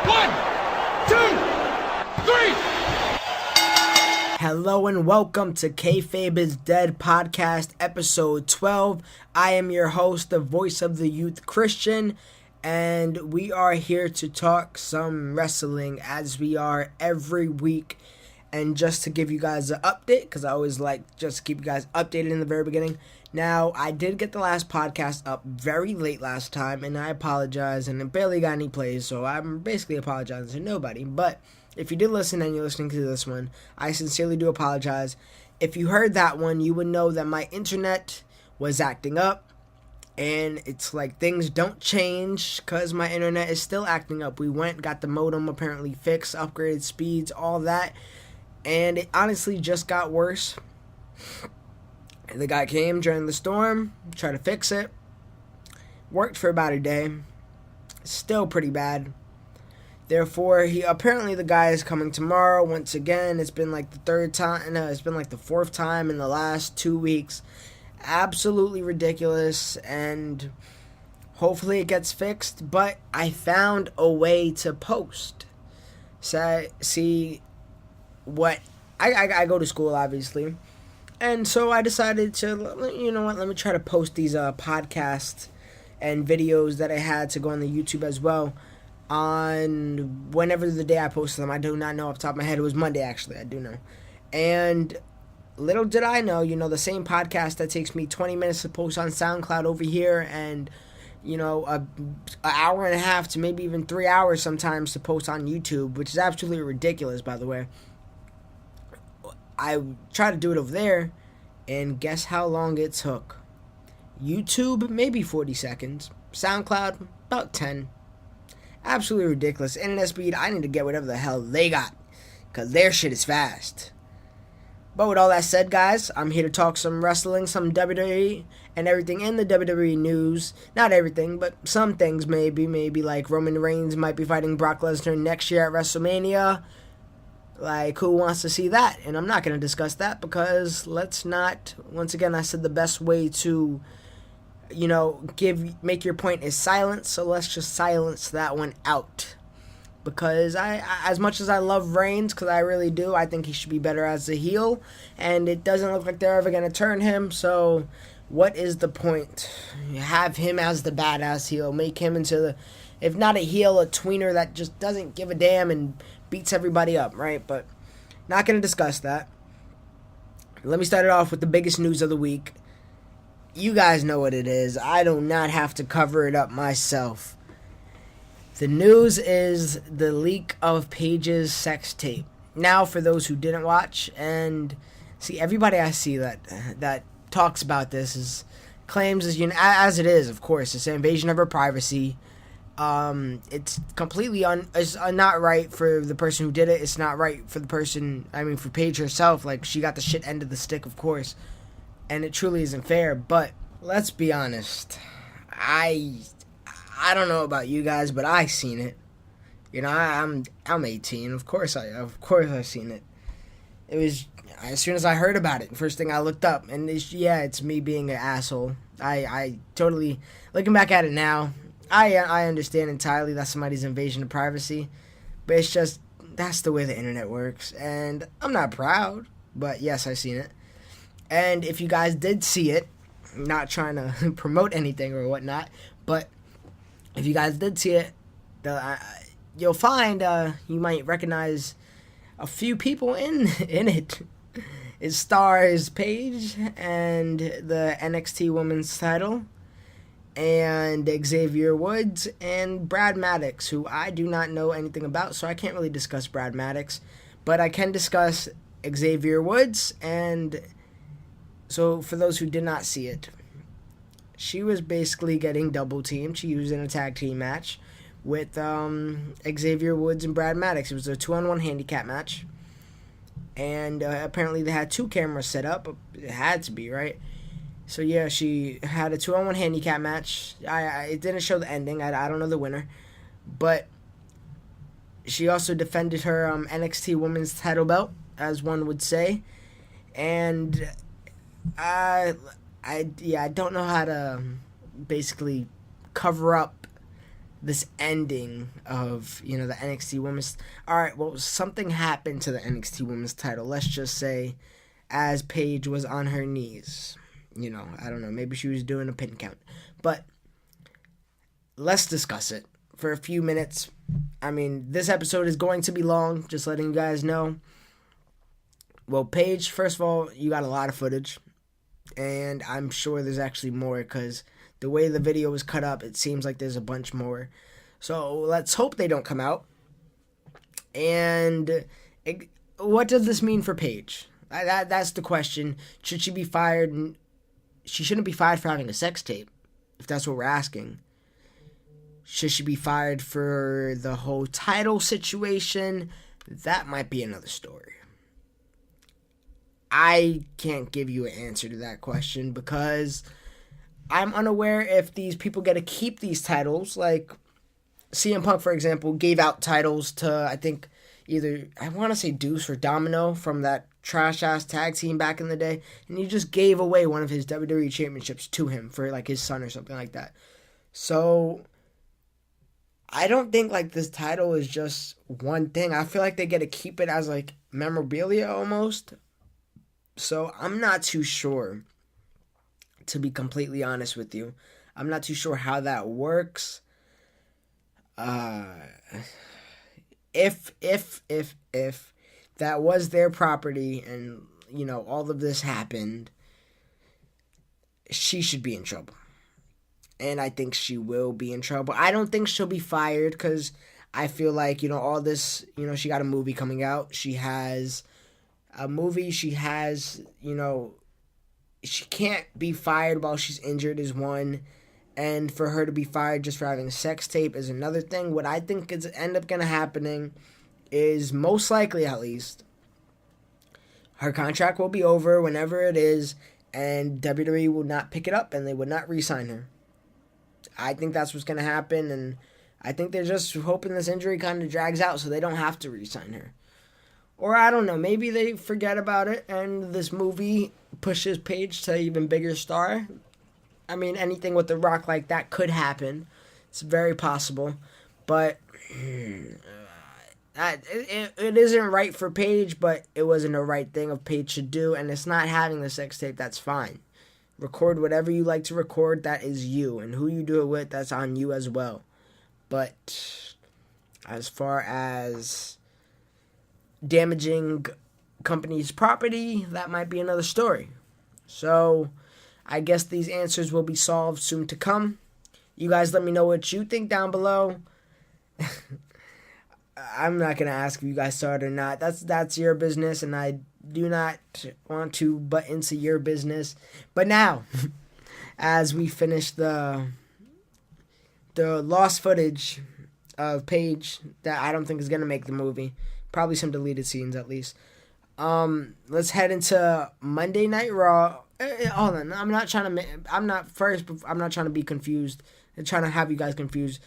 1, 2, 3. Hello and welcome to Kayfabe Is Dead Podcast, episode 12. I am your host, the voice of the youth, Christian, and we are here to talk some wrestling as we are every week. And just to give you guys an update, because I always like just to keep you guys updated in the very beginning. Now, I did get the last podcast up very late last time, and I apologize, and it barely got any plays, so I'm basically apologizing to nobody. But if you did listen and you're listening to this one, I sincerely do apologize. If you heard that one, you would know that my internet was acting up, and it's like things don't change because my internet is still acting up. We got the modem apparently fixed, upgraded speeds, all that. And it honestly just got worse. The guy came during the storm, tried to fix it. Worked for about a day. Still pretty bad. Therefore, the guy is coming tomorrow once again. It's been like the fourth time in the last 2 weeks. Absolutely ridiculous, and hopefully it gets fixed. But I found a way to post. So, see what I go to school, obviously, and so I decided to, you know what, let me try to post these podcasts and videos that I had to go on the YouTube as well on whenever the day I posted them. I do not know off the top of my head. It was Monday, actually. I do know. And little did I know, the same podcast that takes me 20 minutes to post on Soundcloud over here, and an hour and a half to maybe even 3 hours sometimes to post on YouTube, which is absolutely ridiculous, by the way. I tried to do it over there, and guess how long it took? YouTube, maybe 40 seconds. SoundCloud, about 10. Absolutely ridiculous. Internet speed, I need to get whatever the hell they got, because their shit is fast. But with all that said, guys, I'm here to talk some wrestling, some WWE, and everything in the WWE news. Not everything, but some things maybe like Roman Reigns might be fighting Brock Lesnar next year at WrestleMania. Like, who wants to see that? And I'm not going to discuss that because let's not, once again, I said the best way to, make your point is silence, so let's just silence that one out. Because as much as I love Reigns, because I really do, I think he should be better as a heel, and it doesn't look like they're ever going to turn him, so what is the point? Have him as the badass heel, make him into the, if not a heel, a tweener that just doesn't give a damn and beats everybody up, right? But not going to discuss that. Let me start it off with the biggest news of the week. You guys know what it is. I do not have to cover it up myself. The news is the leak of Paige's sex tape. Now, for those who didn't watch, and see, everybody I see that talks about this claims as it is, of course, it's an invasion of her privacy. It's completely it's not right for the person who did it. It's not right for for Paige herself. Like, she got the shit end of the stick, of course, and it truly isn't fair. But let's be honest, I don't know about you guys, but I seen it. I'm 18. Of course I've seen it. It was as soon as I heard about it, first thing I looked up, and it's me being an asshole. I totally, looking back at it now, I understand entirely that's somebody's invasion of privacy, but it's just, that's the way the internet works, and I'm not proud, but yes, I've seen it. And if you guys did see it, not trying to promote anything or whatnot, but if you guys did see it, you'll find, you might recognize a few people in it. It stars Paige and the NXT Women's title, and Xavier Woods and Brad Maddox, who I do not know anything about, so I can't really discuss Brad Maddox, but I can discuss Xavier Woods. And so for those who did not see it, she was basically getting double teamed. She was in a tag team match with Xavier Woods and Brad Maddox. It was a 2-on-1 handicap match, and apparently they had 2 cameras set up. It had to be, right? So yeah, she had a 2-on-1 handicap match. It didn't show the ending. I don't know the winner, but she also defended her NXT Women's title belt, as one would say, and I don't know how to basically cover up this ending of, the NXT Women's... Alright, well, something happened to the NXT Women's title. Let's just say, as Paige was on her knees. I don't know, maybe she was doing a pin count. But, let's discuss it for a few minutes. I mean, this episode is going to be long, just letting you guys know. Well, Paige, first of all, you got a lot of footage. And I'm sure there's actually more, because the way the video was cut up, it seems like there's a bunch more. So let's hope they don't come out. And what does this mean for Paige? That's the question. Should she be fired? She shouldn't be fired for having a sex tape, if that's what we're asking. Should she be fired for the whole title situation? That might be another story. I can't give you an answer to that question because I'm unaware if these people get to keep these titles. Like CM Punk, for example, gave out titles to, I think, either, I want to say Deuce or Domino from that trash-ass tag team back in the day. And he just gave away one of his WWE championships to him for, like, his son or something like that. So I don't think, like, this title is just one thing. I feel like they get to keep it as, like, memorabilia almost. So I'm not too sure, to be completely honest with you. I'm not too sure how that works. If that was their property and, all of this happened, she should be in trouble. And I think she will be in trouble. I don't think she'll be fired because I feel like, all this, she got a movie coming out. She has a movie. She has, she can't be fired while she's injured is one. And for her to be fired just for having a sex tape is another thing. What I think is end up going to happening is, most likely at least, her contract will be over whenever it is, and WWE will not pick it up and they would not re-sign her. I think that's what's going to happen, and I think they're just hoping this injury kind of drags out so they don't have to re-sign her. Or I don't know, maybe they forget about it and this movie pushes Paige to an even bigger star. I mean, anything with The Rock like that could happen. It's very possible. But it isn't right for Paige, but it wasn't a right thing of Paige to do. And it's not having the sex tape, that's fine. Record whatever you like to record, that is you. And who you do it with, that's on you as well. But as far as damaging company's property, that might be another story. So I guess these answers will be solved soon to come. You guys let me know what you think down below. I'm not going to ask if you guys saw it or not. That's your business, and I do not want to butt into your business. But now, as we finish the lost footage of Paige that I don't think is going to make the movie, probably some deleted scenes at least, let's head into Monday Night Raw. Hold on, I'm not trying to be confused. I'm trying to have you guys confused.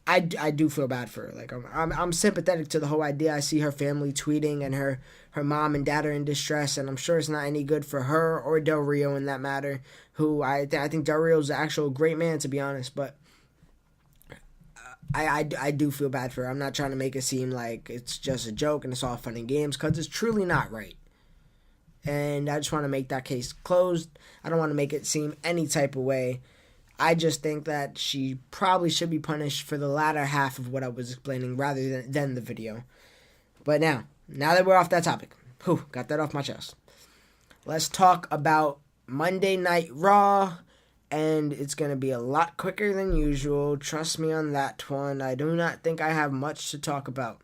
I do feel bad for her. Like I'm sympathetic to the whole idea. I see her family tweeting and her mom and dad are in distress, and I'm sure it's not any good for her or Del Rio in that matter. Who I think Del Rio's an actual great man, to be honest, but I do feel bad for her. I'm not trying to make it seem like it's just a joke and it's all fun and games, because it's truly not right. And I just want to make that case closed. I don't want to make it seem any type of way. I just think that she probably should be punished for the latter half of what I was explaining rather than the video. But now that we're off that topic, got that off my chest. Let's talk about Monday Night Raw. And it's going to be a lot quicker than usual. Trust me on that one. I do not think I have much to talk about.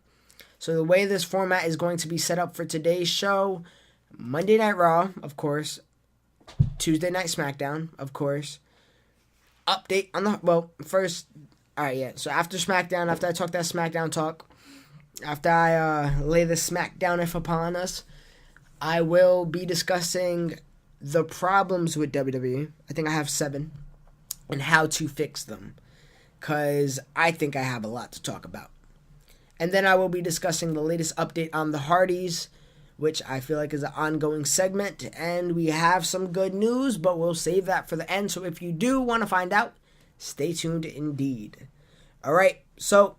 So the way this format is going to be set up for today's show, Monday Night Raw, of course. Tuesday Night Smackdown, of course. Update on so after Smackdown, after I talk that Smackdown talk, after I lay the Smackdown upon us, I will be discussing the problems with WWE. I think I have 7, and how to fix them, because I think I have a lot to talk about. And then I will be discussing the latest update on the Hardys, which I feel like is an ongoing segment, and we have some good news, but we'll save that for the end. So if you do want to find out, stay tuned indeed. All right, so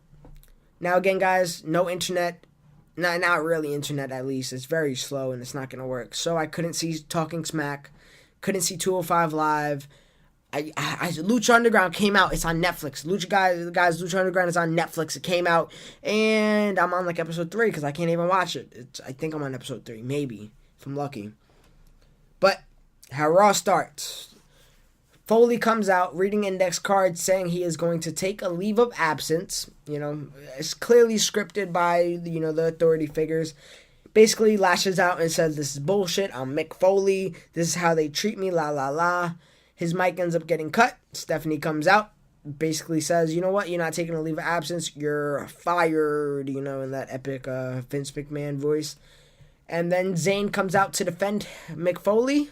now again, guys, no internet. Not really internet, at least. It's very slow and it's not going to work. So I couldn't see Talking Smack. Couldn't see 205 Live. Lucha Underground came out. It's on Netflix. Lucha Underground is on Netflix. It came out, and I'm on like episode 3 because I can't even watch it. I think I'm on episode 3, maybe, if I'm lucky. But how Raw starts. Foley comes out reading index cards saying he is going to take a leave of absence. It's clearly scripted by, the authority figures. Basically lashes out and says, "This is bullshit. I'm Mick Foley. This is how they treat me, la la la." His mic ends up getting cut. Stephanie comes out, basically says, "You know what? You're not taking a leave of absence. You're fired," in that epic Vince McMahon voice. And then Zayn comes out to defend Mick Foley.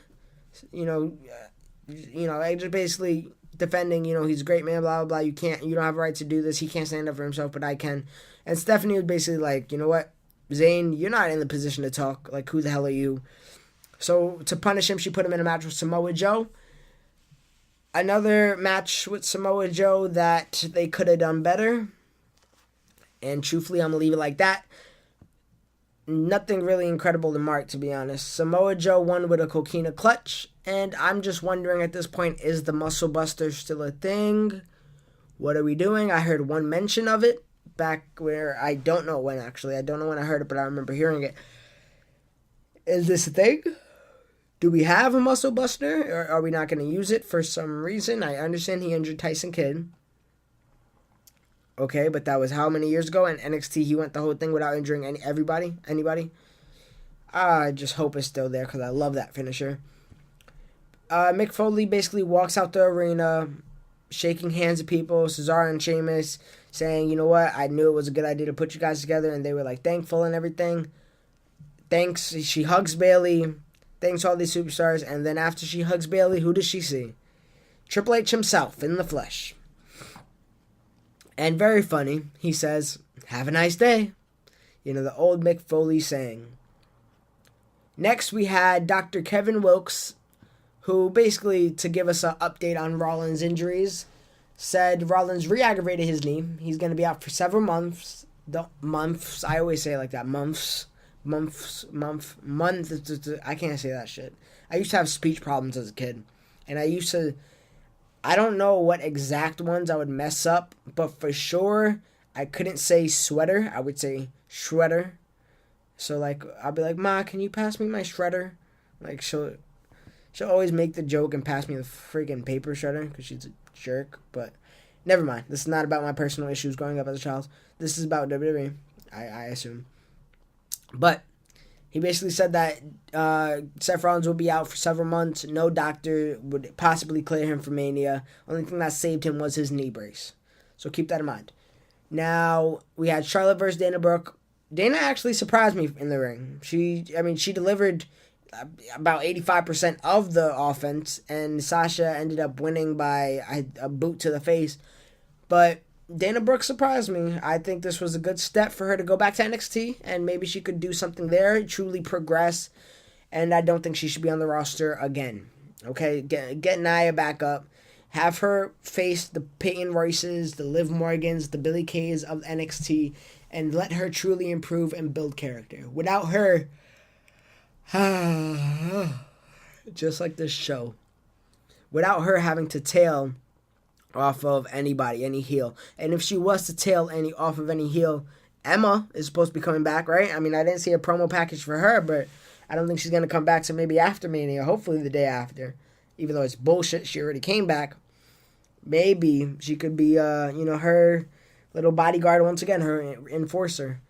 Just basically defending, he's a great man, blah, blah, blah. You don't have a right to do this. He can't stand up for himself, but I can. And Stephanie was basically like, "You know what? Zayn, you're not in the position to talk. Like, who the hell are you?" So to punish him, she put him in a match with Samoa Joe. Another match with Samoa Joe that they could have done better. And truthfully, I'm going to leave it like that. Nothing really incredible to mark, to be honest. Samoa Joe won with a coquina clutch. And I'm just wondering at this point, is the Muscle Buster still a thing? What are we doing? I heard one mention of it back where I don't know when, actually. I don't know when I heard it, but I remember hearing it. Is this a thing? Do we have a Muscle Buster, or are we not going to use it for some reason? I understand he injured Tyson Kidd. Okay, but that was how many years ago? In NXT, he went the whole thing without injuring anybody. I just hope it's still there because I love that finisher. Mick Foley basically walks out the arena, shaking hands with people, Cesaro and Sheamus, saying, "You know what? I knew it was a good idea to put you guys together," and they were like thankful and everything. Thanks. She hugs Bayley. Thanks all these superstars, and then after she hugs Bayley, who does she see? Triple H himself in the flesh. And very funny, he says, "Have a nice day." The old Mick Foley saying. Next, we had Dr. Kevin Wilkes, who basically, to give us an update on Rollins' injuries, said Rollins re-aggravated his knee. He's going to be out for several months. I always say it like that, month. I can't say that shit. I used to have speech problems as a kid. And I don't know what exact ones I would mess up, but for sure, I couldn't say sweater. I would say shredder. So, I'll be like, "Ma, can you pass me my shredder?" She'll always make the joke and pass me the freaking paper shredder because she's a jerk. But never mind. This is not about my personal issues growing up as a child. This is about WWE, I assume. But he basically said that Seth Rollins will be out for several months. No doctor would possibly clear him for Mania. Only thing that saved him was his knee brace. So keep that in mind. Now, we had Charlotte versus Dana Brooke. Dana actually surprised me in the ring. She delivered about 85% of the offense, and Sasha ended up winning by a boot to the face. But Dana Brooke surprised me. I think this was a good step for her to go back to NXT, and maybe she could do something there, truly progress, and I don't think she should be on the roster again. Okay, get Nia back up. Have her face the Peyton Royces, the Liv Morgans, the Billie Kays of NXT, and let her truly improve and build character. Without her, just like this show, without her having to tail off of anybody, any heel. And if she was to tail off of any heel, Emma is supposed to be coming back, right? I didn't see a promo package for her, but I don't think she's going to come back, so maybe after Mania, hopefully the day after. Even though it's bullshit, she already came back. Maybe she could be, her little bodyguard once again, her enforcer.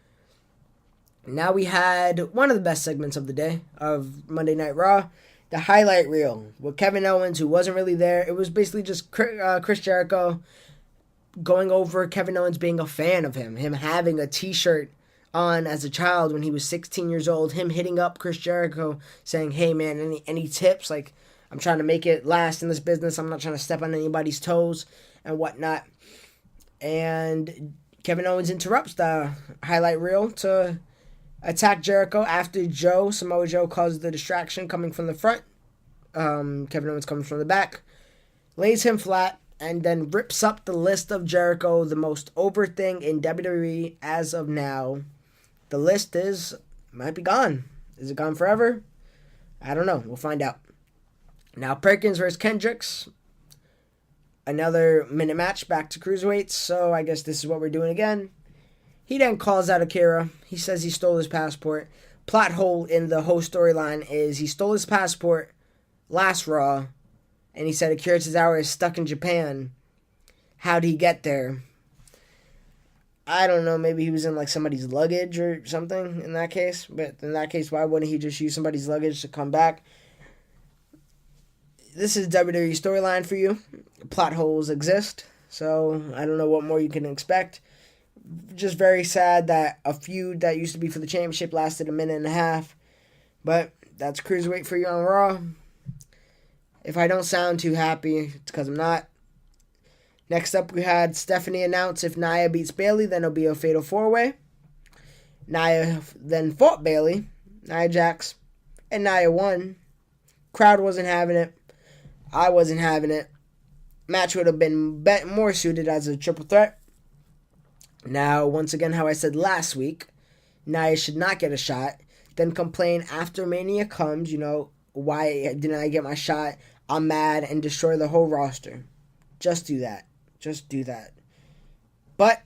Now we had one of the best segments of the day, of Monday Night Raw, the highlight reel with Kevin Owens, who wasn't really there. It was basically just Chris Jericho going over Kevin Owens being a fan of him having a t-shirt on as a child when he was 16 years old, him hitting up Chris Jericho saying, "Hey man, any tips? I'm trying to make it last in this business. I'm not trying to step on anybody's toes and whatnot." And Kevin Owens interrupts the highlight reel to attack Jericho after Samoa Joe caused the distraction coming from the front. Kevin Owens comes from the back, lays him flat, and then rips up the list of Jericho, the most over thing in WWE as of now. The list might be gone. Is it gone forever? I don't know. We'll find out. Now, Perkins versus Kendricks. Another minute match back to cruiserweights, so I guess this is what we're doing again. He then calls out Akira. He says he stole his passport. Plot hole in the whole storyline is he stole his passport last Raw, and he said Akira Tozawa is stuck in Japan. How'd he get there? I don't know, maybe he was in like somebody's luggage or something in that case. But in that case, why wouldn't he just use somebody's luggage to come back? This is WWE storyline for you. Plot holes exist, so I don't know what more you can expect. Just very sad that a feud that used to be for the championship lasted a minute and a half. But that's Cruiserweight for you on Raw. If I don't sound too happy, it's because I'm not. Next up, we had Stephanie announce if Nia beats Bayley, then it'll be a fatal 4-way. Nia then fought Bayley, Nia Jax, and Nia won. Crowd wasn't having it. I wasn't having it. Match would have been more suited as a triple threat. Now, once again, how I said last week, Nia should not get a shot. Then complain after Mania comes, why didn't I get my shot? I'm mad and destroy the whole roster. Just do that. Just do that. But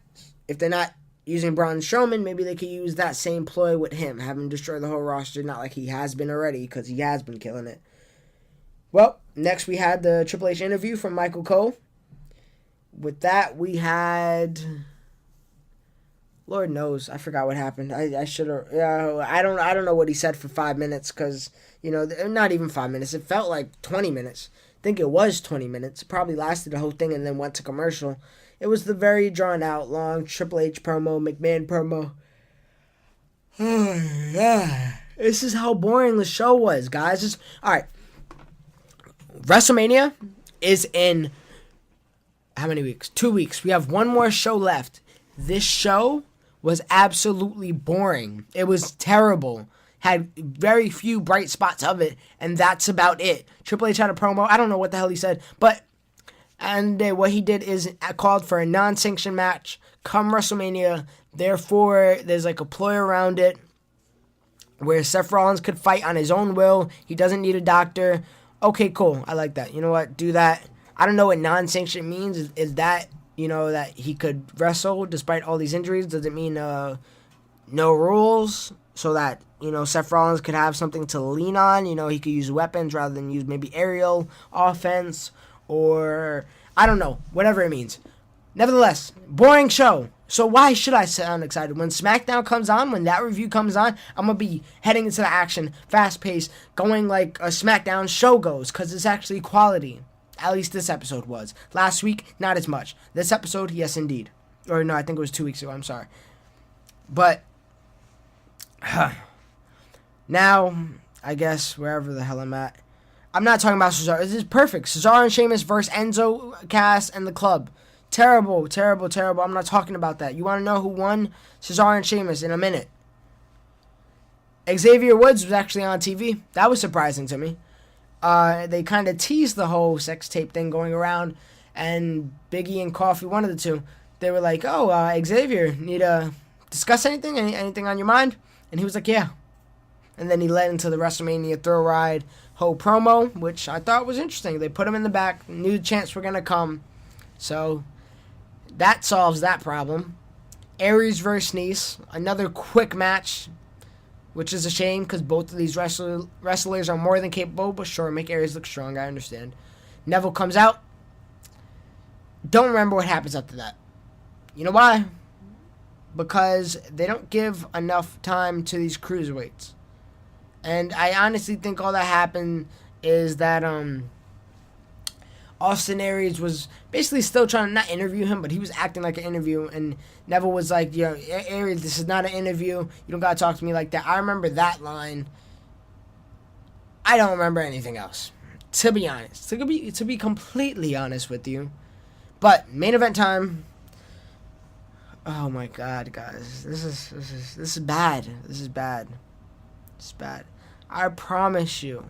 if they're not using Braun Strowman, maybe they could use that same ploy with him. Have him destroy the whole roster, not like he has been already, because he has been killing it. Well, next we had the Triple H interview from Michael Cole. With that, we had... Lord knows, I forgot what happened. I should have... I don't know what he said for 5 minutes, because, not even 5 minutes. It felt like 20 minutes. I think it was 20 minutes. It probably lasted the whole thing and then went to commercial. It was the very drawn-out, long Triple H promo, McMahon promo. This is how boring the show was, guys. Alright. WrestleMania is in... how many weeks? 2 weeks. We have one more show left. This show was absolutely boring. It was terrible. Had very few bright spots of it, and that's about it. Triple H had a promo. I don't know what the hell he said, but what he did is called for a non-sanctioned match come WrestleMania. Therefore, there's like a ploy around it where Seth Rollins could fight on his own will. He doesn't need a doctor. Okay, cool. I like that. You know what? Do that. I don't know what non-sanctioned means. Is that, that he could wrestle despite all these injuries? Does it mean no rules so that, Seth Rollins could have something to lean on? He could use weapons rather than use maybe aerial offense or, I don't know, whatever it means. Nevertheless, boring show. So why should I sound excited? When SmackDown comes on, when that review comes on, I'm going to be heading into the action, fast-paced, going like a SmackDown show goes, because it's actually quality. At least this episode was. Last week, not as much. This episode, yes indeed. Or no, I think it was 2 weeks ago, I'm sorry. But, now, I guess, wherever the hell I'm at, I'm not talking about Cesaro. This is perfect. Cesaro and Sheamus versus Enzo, Cass, and the Club. Terrible, terrible, terrible. I'm not talking about that. You want to know who won? Cesaro and Sheamus in a minute. Xavier Woods was actually on TV. That was surprising to me. They kind of teased the whole sex tape thing going around, and Biggie and Coffee, one of the two, they were like, Xavier, need to discuss anything? Anything on your mind? And he was like, yeah. And then he led into the WrestleMania Thrill Ride whole promo, which I thought was interesting. They put him in the back, knew the chants were going to come. So that solves that problem. Aries versus Nice, another quick match, which is a shame because both of these wrestlers are more than capable, but sure, make Aries look strong, I understand. Neville comes out. Don't remember what happens after that. You know why? Because they don't give enough time to these cruiserweights. And I honestly think all that happened is that Austin Aries was basically still trying to not interview him, but he was acting like an interview. And Neville was like, Aries, this is not an interview. You don't got to talk to me like that. I remember that line. I don't remember anything else, to be honest. To be completely honest with you. But main event time. Oh my God, guys. This is bad. This is bad. It's bad. I promise you,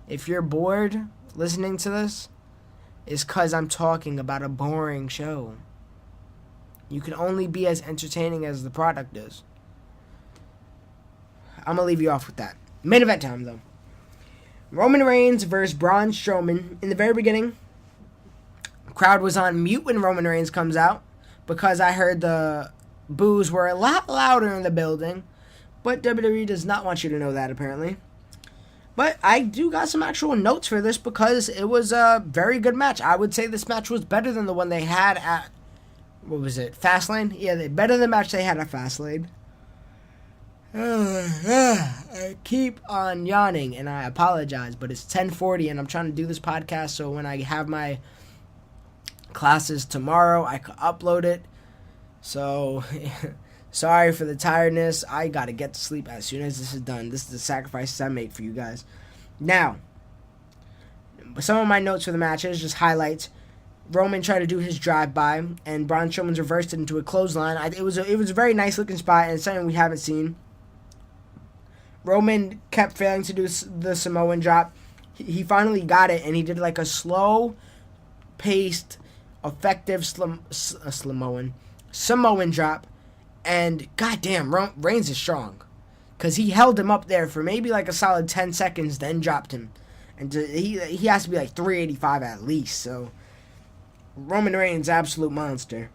if you're bored listening to this, is because I'm talking about a boring show. You can only be as entertaining as the product is. I'm going to leave you off with that. Main event time, though. Roman Reigns versus Braun Strowman. In the very beginning, the crowd was on mute when Roman Reigns comes out because I heard the boos were a lot louder in the building. But WWE does not want you to know that, apparently. But I do got some actual notes for this because it was a very good match. I would say this match was better than the one they had at, what was it, Fastlane? Yeah, better than the match they had at Fastlane. I keep on yawning, and I apologize, but it's 10:40, and I'm trying to do this podcast, so when I have my classes tomorrow, I can upload it. So, sorry for the tiredness. I gotta get to sleep as soon as this is done. This is the sacrifices I make for you guys. Now, some of my notes for the match is just highlights. Roman tried to do his drive-by, and Braun Strowman's reversed it into a clothesline. It was a very nice-looking spot, and it's something we haven't seen. Roman kept failing to do the Samoan drop. He finally got it, and he did like a slow-paced, effective Samoan drop. And goddamn, Reigns is strong, because he held him up there for maybe like a solid 10 seconds, then dropped him. And he has to be like 385 at least. So Roman Reigns, absolute monster.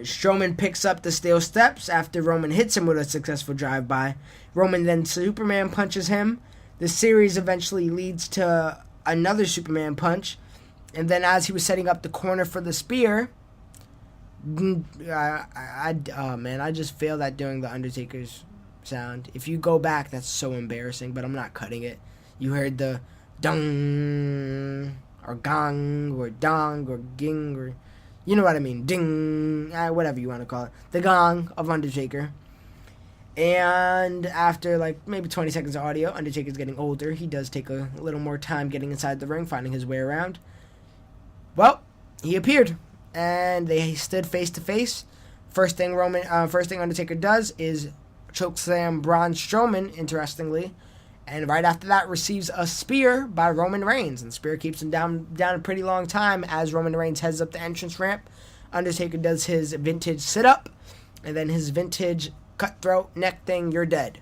Strowman picks up the steel steps after Roman hits him with a successful drive-by. Roman then Superman punches him. The series eventually leads to another Superman punch. And then as he was setting up the corner for the spear, I just failed at doing the Undertaker's sound. If you go back, that's so embarrassing, but I'm not cutting it. You heard the dung, or gong, or dong, or ging, or you know what I mean, ding, whatever you want to call it. The gong of Undertaker. And after like maybe 20 seconds of audio, Undertaker's getting older. He does take a little more time getting inside the ring, finding his way around. Well, he appeared, and they stood face to face. First thing Undertaker does is chokeslam Braun Strowman, interestingly, and right after that receives a spear by Roman Reigns, and the spear keeps him down a pretty long time as Roman Reigns heads up the entrance ramp. Undertaker does his vintage sit-up, and then his vintage cutthroat neck thing, you're dead.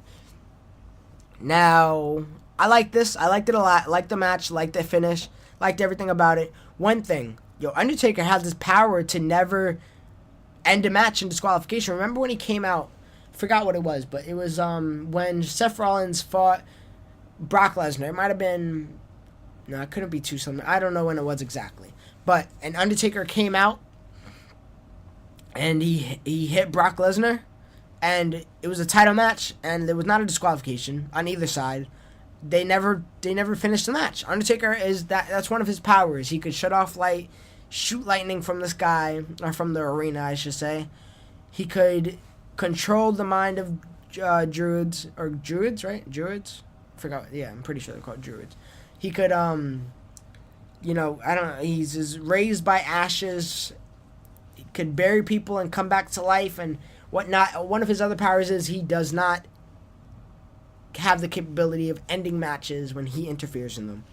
Now, I like this. I liked it a lot. Liked the match, liked the finish, liked everything about it. One thing, Undertaker has this power to never end a match in disqualification. Remember when he came out, forgot what it was, but it was when Seth Rollins fought Brock Lesnar. It might have been, no, it couldn't be too something. I don't know when it was exactly. But an Undertaker came out, and he hit Brock Lesnar, and it was a title match, and there was not a disqualification on either side. They never finished the match. Undertaker that's one of his powers. He could shut off light, shoot lightning from the sky, or from the arena, I should say. He could control the mind of druids, right? Druids? I forgot. Yeah, I'm pretty sure they're called druids. He could, I don't know, he's raised by ashes. He could bury people and come back to life and whatnot. One of his other powers is he does not have the capability of ending matches when he interferes in them.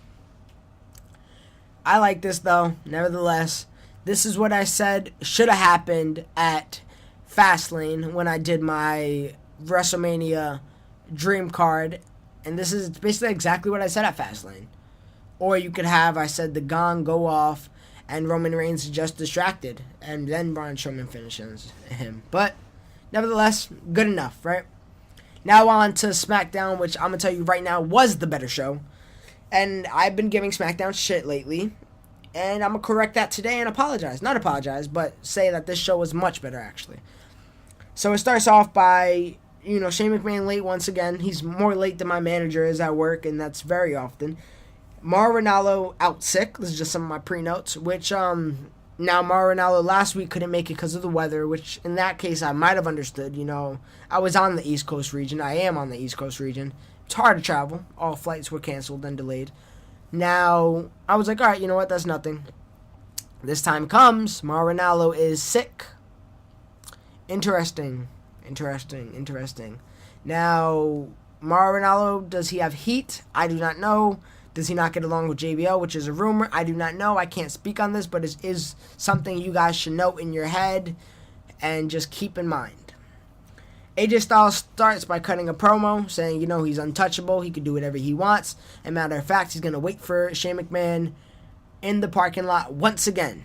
I like this, though. Nevertheless, this is what I said should have happened at Fastlane when I did my WrestleMania dream card. And this is basically exactly what I said at Fastlane. Or you could have, I said, the gong go off and Roman Reigns is just distracted. And then Braun Strowman finishes him. But, nevertheless, good enough, right? Now on to SmackDown, which I'm going to tell you right now was the better show. And I've been giving SmackDown shit lately. And I'm going to correct that today and apologize. Not apologize, but say that this show was much better, actually. So it starts off by, Shane McMahon late once again. He's more late than my manager is at work, and that's very often. Mauro Ranallo out sick. This is just some of my pre-notes, which, now Mauro Ranallo last week couldn't make it because of the weather, which in that case I might have understood. I was on the East Coast region. I am on the East Coast region. It's hard to travel. All flights were canceled and delayed. Now, I was like, all right, you know what? That's nothing. This time comes, Mauro Ranallo is sick. Interesting. Now, Mauro Ranallo, does he have heat? I do not know. Does he not get along with JBL, which is a rumor? I do not know. I can't speak on this, but it is something you guys should note in your head and just keep in mind. AJ Styles starts by cutting a promo saying, he's untouchable. He can do whatever he wants. And matter of fact, he's going to wait for Shane McMahon in the parking lot once again.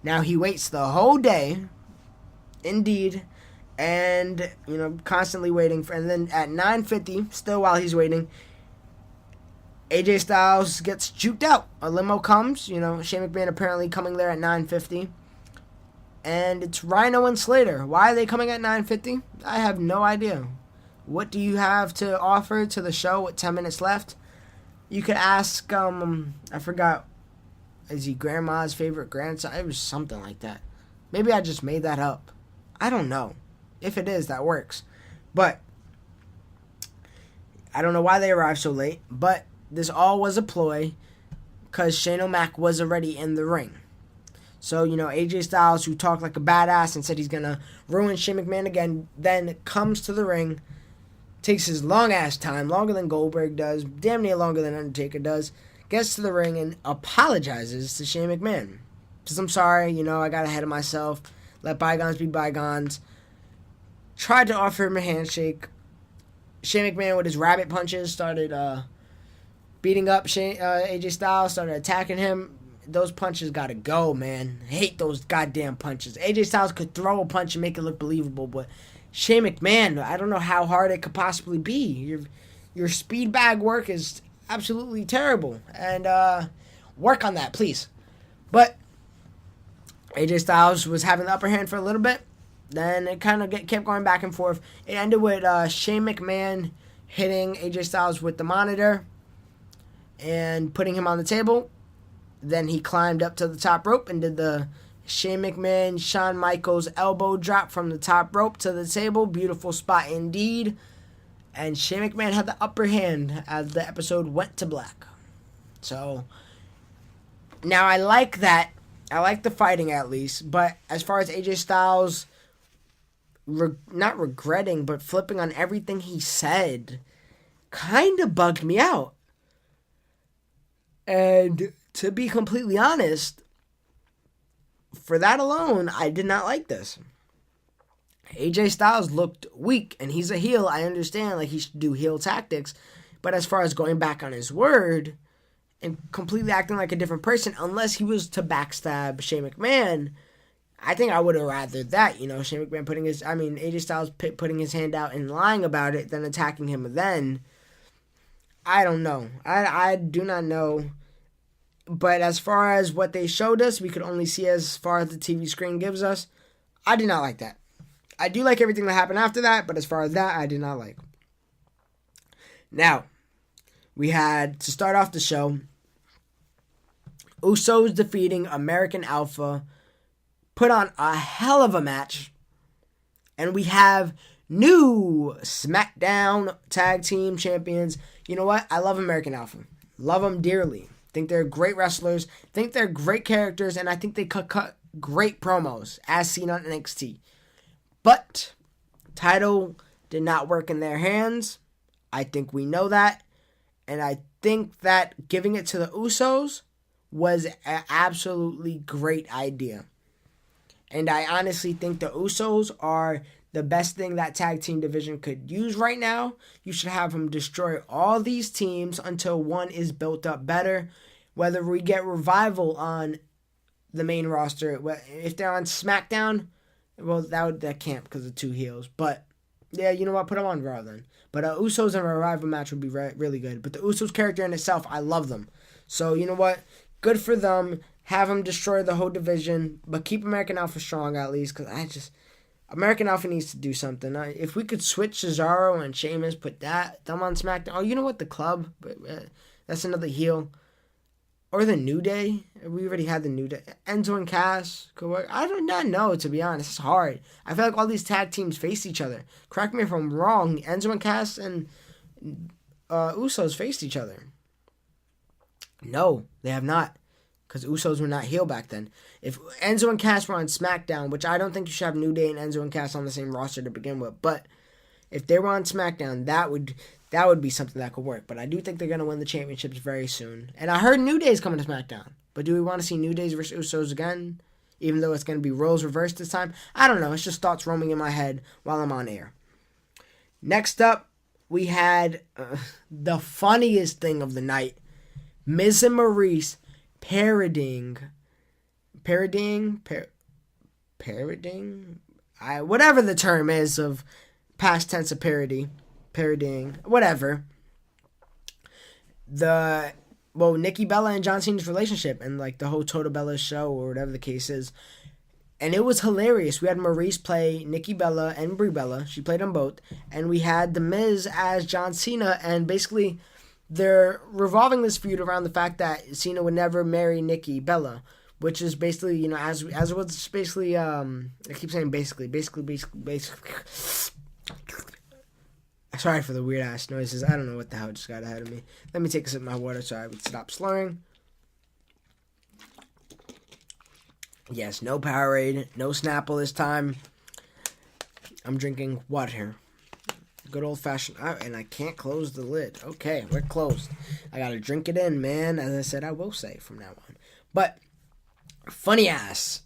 Now, he waits the whole day, indeed, and, constantly waiting. And then at 9:50, still while he's waiting, AJ Styles gets juked out. A limo comes, Shane McMahon apparently coming there at 9:50. And it's Rhino and Slater. Why are they coming at 9:50? I have no idea. What do you have to offer to the show with 10 minutes left? You could ask, I forgot, is he grandma's favorite grandson? It was something like that. Maybe I just made that up. I don't know. If it is, that works. But I don't know why they arrived so late, but this all was a ploy because Shane O'Mac was already in the ring. So, AJ Styles, who talked like a badass and said he's going to ruin Shane McMahon again, then comes to the ring, takes his long-ass time, longer than Goldberg does, damn near longer than Undertaker does, gets to the ring and apologizes to Shane McMahon. Says, I'm sorry, I got ahead of myself. Let bygones be bygones. Tried to offer him a handshake. Shane McMahon, with his rabbit punches, started beating up AJ Styles, started attacking him. Those punches gotta go, man. I hate those goddamn punches. AJ Styles could throw a punch and make it look believable, but Shane McMahon, I don't know how hard it could possibly be. Your speed bag work is absolutely terrible. And work on that, please. But AJ Styles was having the upper hand for a little bit. Then it kind of kept going back and forth. It ended with Shane McMahon hitting AJ Styles with the monitor and putting him on the table. Then he climbed up to the top rope and did the Shane McMahon, Shawn Michaels elbow drop from the top rope to the table. Beautiful spot indeed. And Shane McMahon had the upper hand as the episode went to black. So, now I like that. I like the fighting at least. But as far as AJ Styles not regretting, but flipping on everything he said, kind of bugged me out. And to be completely honest, for that alone, I did not like this. AJ Styles looked weak, and he's a heel. I understand, he should do heel tactics. But as far as going back on his word and completely acting like a different person, unless he was to backstab Shane McMahon, I think I would have rather that, Shane McMahon AJ Styles putting his hand out and lying about it than attacking him then. I don't know. I do not know. But as far as what they showed us, we could only see as far as the TV screen gives us. I did not like that. I do like everything that happened after that, but as far as that, I did not like. Now, we had, to start off the show, Usos defeating American Alpha, put on a hell of a match, and we have new SmackDown Tag Team Champions. You know what? I love American Alpha. Love them dearly. Think they're great wrestlers. Think they're great characters, and I think they cut great promos, as seen on NXT. But title did not work in their hands. I think we know that. And I think that giving it to the Usos was an absolutely great idea. And I honestly think the Usos are the best thing that tag team division could use right now. You should have them destroy all these teams until one is built up better. Whether we get Revival on the main roster, if they're on SmackDown, well, that can't because of two heels. But, yeah, you know what? Put them on Raw then. But Usos and a Revival match would be really good. But the Usos character in itself, I love them. So, you know what? Good for them. Have them destroy the whole division. But keep American Alpha strong at least. Because American Alpha needs to do something. If we could switch Cesaro and Sheamus, put them on SmackDown. Oh, you know what? The Club. That's another heel. Or the New Day. We already had the New Day. Enzo and Cass could work. I do not know, to be honest. It's hard. I feel like all these tag teams face each other. Correct me if I'm wrong. Enzo and Cass and Usos faced each other. No, they have not. Because Usos were not heel back then. If Enzo and Cass were on SmackDown, which I don't think you should have New Day and Enzo and Cass on the same roster to begin with, but if they were on SmackDown, That would be something that could work. But I do think they're going to win the championships very soon. And I heard New Day's coming to SmackDown. But do we want to see New Day's versus Usos again? Even though it's going to be roles reversed this time? I don't know. It's just thoughts roaming in my head while I'm on air. Next up, we had the funniest thing of the night. Miz and Maurice parodying, whatever the term is of past tense of parodying, whatever. Nikki Bella and John Cena's relationship and like the whole Total Bella show or whatever the case is. And it was hilarious. We had Maurice play Nikki Bella and Brie Bella. She played them both. And we had The Miz as John Cena. And basically, they're revolving this feud around the fact that Cena would never marry Nikki Bella. Which is basically, you know, as it was basically, I keep saying basically. Sorry for the weird ass noises. I don't know what the hell just got ahead of me. Let me take a sip of my water so I would stop slurring. Yes, no Powerade, no Snapple this time. I'm drinking water here. Good old fashioned. And I can't close the lid. Okay, we're closed. I gotta drink it in, man. As I said, I will say from now on. But funny ass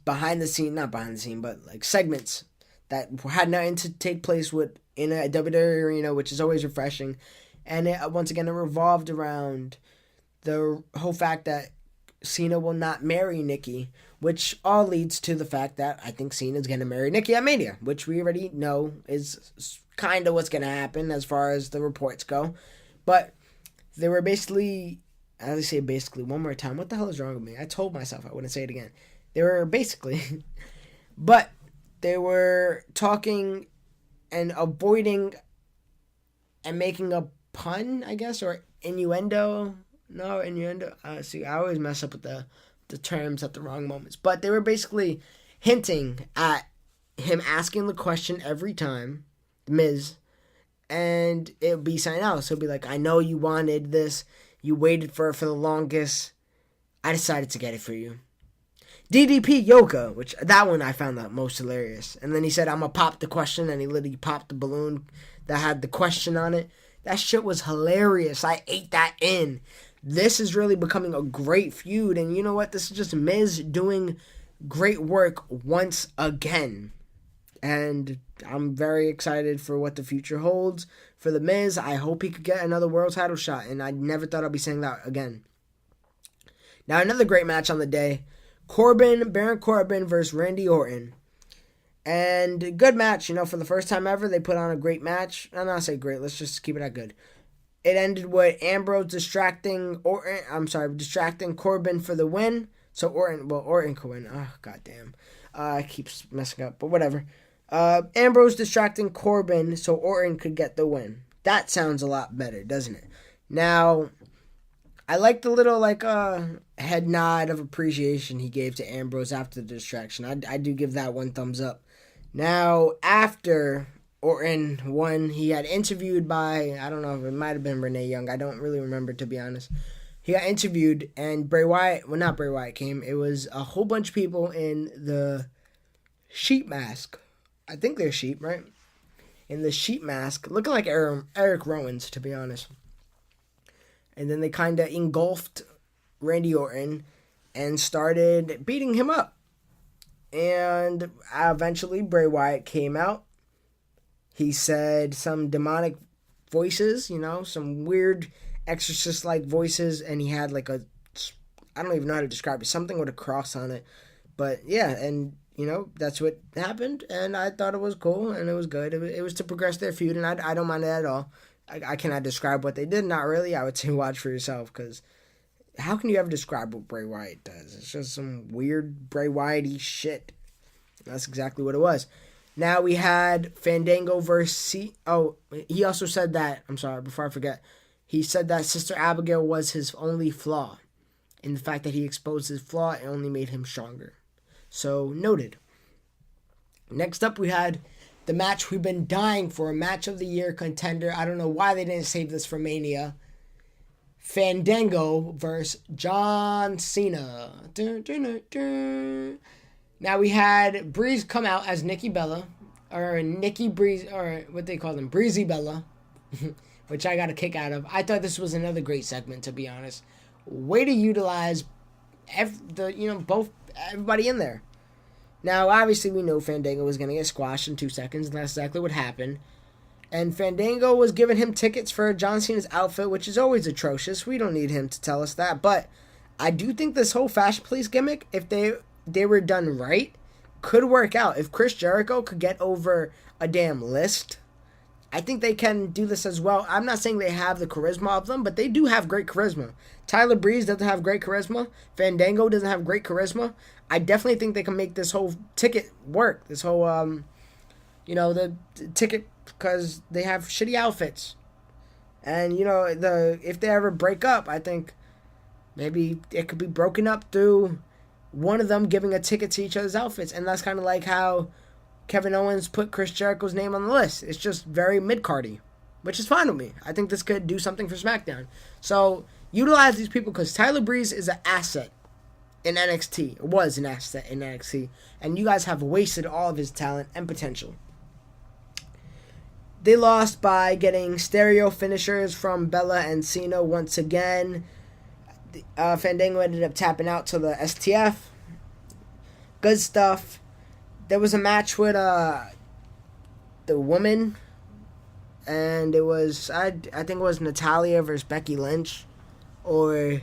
behind the scene, not behind the scene, but like segments that had nothing to take place in a WWE arena, which is always refreshing. And once again, it revolved around the whole fact that Cena will not marry Nikki, which all leads to the fact that I think Cena's going to marry Nikki at Mania, which we already know is kind of what's going to happen as far as the reports go. But they were basically, as I say basically one more time, what the hell is wrong with me? I told myself I wouldn't say it again. They were basically, but they were talking and avoiding and making a pun, I guess, or innuendo. No, innuendo. See, I always mess up with the terms at the wrong moments. But they were basically hinting at him asking the question every time, Miz, and it would be something else. He'll be like, I know you wanted this. You waited for it for the longest. I decided to get it for you. DDP Yoga, which that one I found the most hilarious. And then he said, I'm going to pop the question, and he literally popped the balloon that had the question on it. That shit was hilarious. I ate that in. This is really becoming a great feud, and you know what? This is just Miz doing great work once again. And I'm very excited for what the future holds for The Miz. I hope he could get another world title shot, and I never thought I'd be saying that again. Now, another great match on the day. Baron Corbin versus Randy Orton. And good match, you know, for the first time ever, they put on a great match. I'm not saying great, let's just keep it at good. It ended with Ambrose distracting Corbin for the win. So Orton could win. Oh, goddamn. I keep messing up, but whatever. Ambrose distracting Corbin so Orton could get the win. That sounds a lot better, doesn't it? Now, I like the little head nod of appreciation he gave to Ambrose after the distraction. I do give that one thumbs up. Now, after Orton won, he got interviewed by, I don't know if it might have been Renee Young. I don't really remember, to be honest. He got interviewed, and not Bray Wyatt came. It was a whole bunch of people in the sheep mask. I think they're sheep, right? In the sheep mask, looking like Eric Rowan's, to be honest. And then they kind of engulfed Randy Orton and started beating him up. And eventually Bray Wyatt came out. He said some demonic voices, some weird exorcist-like voices, and he had I don't even know how to describe it, something with a cross on it. But yeah, and that's what happened, and I thought it was cool, and it was good. It was to progress their feud, and I don't mind it at all. I cannot describe what they did, not really. I would say watch for yourself, because how can you ever describe what Bray Wyatt does? It's just some weird Bray Wyatt-y shit. That's exactly what it was. Now we had Fandango versus he also said that, I'm sorry, before I forget, he said that Sister Abigail was his only flaw. In the fact that he exposed his flaw, it only made him stronger. So, noted. Next up, we had the match we've been dying for, a match of the year contender. I don't know why they didn't save this for Mania. Fandango versus John Cena. Dun, dun, dun, dun. Now we had Breeze come out as Nikki Bella, or Nikki Breeze, or what they call them, Breezy Bella, which I got a kick out of. I thought this was another great segment, to be honest. Way to utilize everybody in there. Now, obviously, we know Fandango was going to get squashed in 2 seconds, and that's exactly what happened. And Fandango was giving him tickets for John Cena's outfit, which is always atrocious. We don't need him to tell us that. But I do think this whole Fashion Police gimmick, if they were done right, could work out. If Chris Jericho could get over a damn list, I think they can do this as well. I'm not saying they have the charisma of them, but they do have great charisma. Tyler Breeze doesn't have great charisma. Fandango doesn't have great charisma. I definitely think they can make this whole ticket work. This whole, the ticket, because they have shitty outfits. And, if they ever break up, I think maybe it could be broken up through one of them giving a ticket to each other's outfits. And that's kind of like how Kevin Owens put Chris Jericho's name on the list. It's just very mid-cardy, which is fine with me. I think this could do something for SmackDown. So, utilize these people, because Tyler Breeze is an asset in NXT. It was an asset in NXT. And you guys have wasted all of his talent and potential. They lost by getting stereo finishers from Bella and Cena once again. Fandango ended up tapping out to the STF. Good stuff. There was a match with the woman, and it was I think it was Natalia versus Becky Lynch, or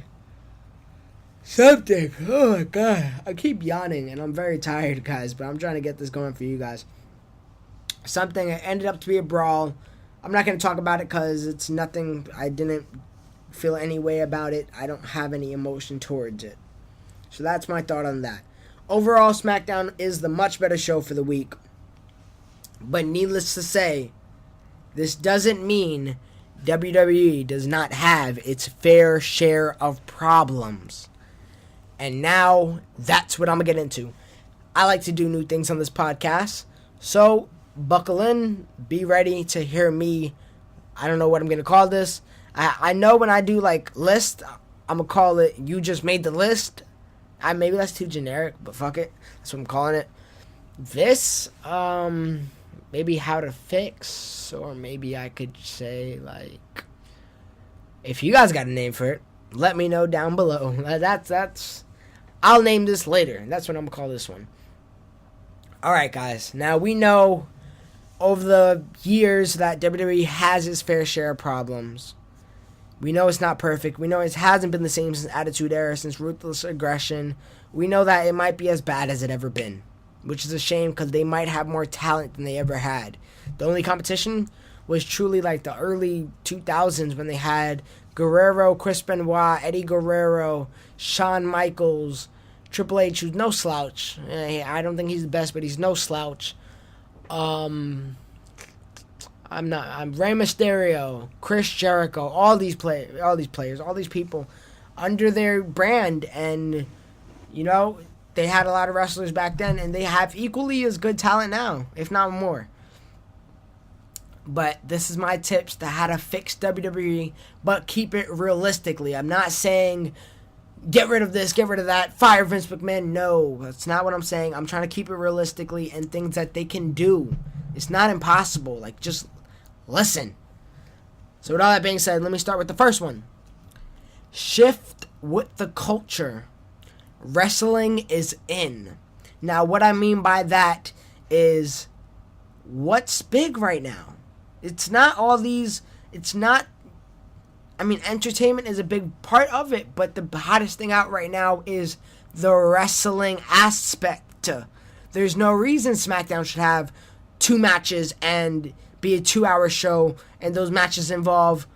something. Oh my god, I keep yawning, and I'm very tired, guys. But I'm trying to get this going for you guys. Something that ended up to be a brawl. I'm not going to talk about it because it's nothing. I didn't feel any way about it. I don't have any emotion towards it. So that's my thought on that. Overall, SmackDown is the much better show for the week. But needless to say, this doesn't mean WWE does not have its fair share of problems. And now, that's what I'm going to get into. I like to do new things on this podcast. So, buckle in. Be ready to hear me. I don't know what I'm going to call this. I know when I do, list, I'm going to call it, You Just Made the List. Maybe that's too generic, but fuck it. That's what I'm calling it. This, maybe How to Fix, or maybe I could say, if you guys got a name for it, let me know down below. I'll name this later. That's what I'm going to call this one. Alright, guys. Now, we know over the years that WWE has its fair share of problems. We know it's not perfect. We know it hasn't been the same since Attitude Era, since Ruthless Aggression. We know that it might be as bad as it ever been, which is a shame because they might have more talent than they ever had. The only competition was truly the early 2000s when they had Guerrero, Chris Benoit, Eddie Guerrero, Shawn Michaels, Triple H, who's no slouch. I don't think he's the best, but he's no slouch. I'm Rey Mysterio, Chris Jericho, all these players, all these people under their brand, and they had a lot of wrestlers back then, and they have equally as good talent now, if not more. But this is my tips to how to fix WWE, but keep it realistically. I'm not saying get rid of this, get rid of that, fire Vince McMahon. No, that's not what I'm saying. I'm trying to keep it realistically and things that they can do. It's not impossible. Just listen. So with all that being said, let me start with the first one. Shift with the culture. Wrestling is in. Now, what I mean by that is what's big right now. It's not all these, entertainment is a big part of it, but the hottest thing out right now is the wrestling aspect. There's no reason SmackDown should have 2 matches and be a 2-hour show, and those matches involve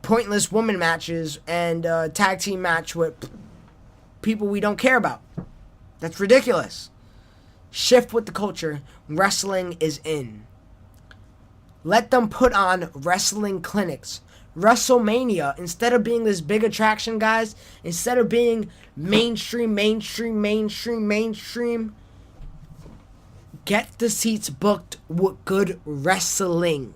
pointless woman matches and a tag team match with people we don't care about. That's ridiculous. Shift with the culture. Wrestling is in. Let them put on wrestling clinics. WrestleMania, instead of being this big attraction, guys, instead of being mainstream, get the seats booked with good wrestling.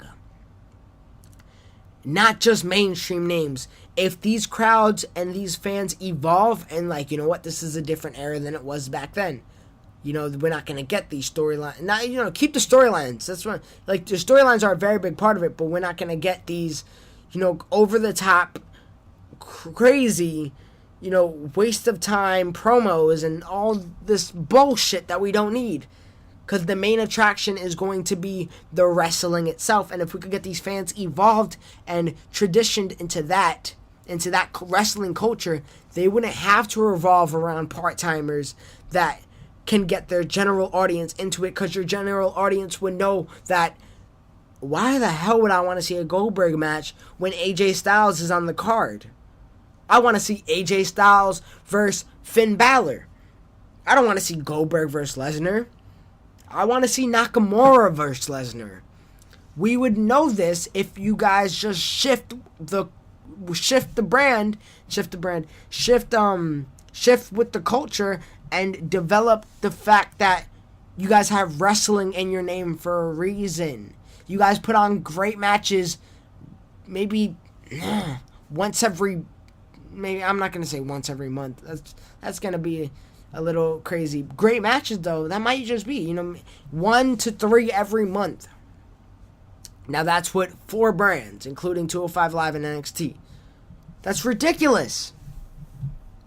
Not just mainstream names. If these crowds and these fans evolve and you know what, this is a different era than it was back then, we're not going to get these storylines. Now, keep the storylines. That's what, like, the storylines are a very big part of it, but we're not going to get these, over the top, crazy, waste of time promos and all this bullshit that we don't need. Because the main attraction is going to be the wrestling itself. And if we could get these fans evolved and traditioned into that wrestling culture, they wouldn't have to revolve around part-timers that can get their general audience into it. Because your general audience would know that, why the hell would I want to see a Goldberg match when AJ Styles is on the card? I want to see AJ Styles versus Finn Balor. I don't want to see Goldberg versus Lesnar. I want to see Nakamura versus Lesnar. We would know this if you guys just shift with the culture and develop the fact that you guys have wrestling in your name for a reason. You guys put on great matches maybe once every, I'm not going to say once every month. That's going to be a little crazy. Great matches, though, that might just be, 1 to 3 every month. Now, that's what 4 brands, including 205 Live and NXT. That's ridiculous.